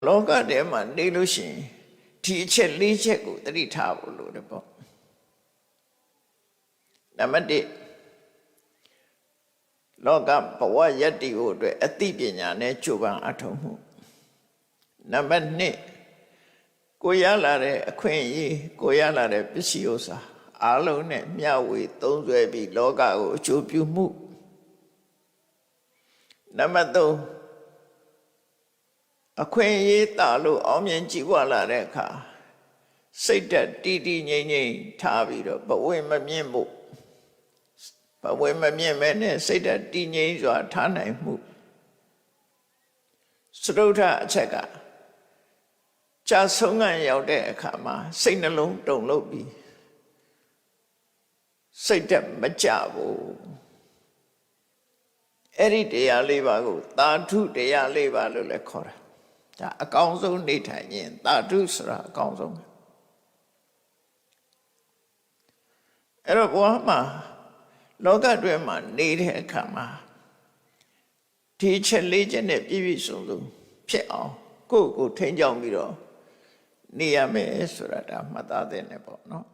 လောကထဲမှာနေလို့ရှိရင်ဒီအချက်၄ချက်ကိုသတိထားဖို့လိုတယ်ပေါ့နံပါတ်1လောကဘဝယတ္တိဖို့အတွက်အသိပညာနဲ့ကြိုးပမ်းအထောက်မှုနံပါတ်2ကိုရလာတဲ့အခွင့်အရေးကိုရလာတဲ့ပစ္စည်းဥစ္စာအားလုံးနဲ့မျှဝေသုံးစွဲပြီးလောကကိုအကျိုးပြုမှုနံပါတ်3အခွင့်အရေးတာလို့အောင်မြင်ကြည်ဝလာတဲ့အခါစိတ်တက်တည်တည်ငြိမ်ငြိမ်ထားပြီးတော့ဘဝမမြင့်ဖို့ဘဝမမြင့်မဲနဲ့စိတ်တက်တည်ငြိမ်စွာထားနိုင်မှုစတုထအချက်ကကြာဆုံးခံရောက်တဲ့အခါမှာစိတ်နှလုံးတုန်လှုပ်ပြီးစိတ်တက်မကြဘူးအဲ့ဒီတရား၄ပါးကိုသာဓုတရား၄ပါးလို့လည်းခေါ်တာဒါအကောင်းဆုံးနေထိုင်ရင်သာဓုဆိုတာအကောင်းဆုံးအဲ့တော့ဘဝမှာလောကတွင်းမှာနေတဲ့အခါမှာဒီချက်၄ချက်နဲ့ပြည့်ပြည့်စုံစုံဖြစ်အောင်ကိုယ့်ကိုထိန်းကျောင်းပြီးတော့နေရမယ်ဆိုတာဒါမှတ်သားတဲ့နဲ့ပေါ့နော်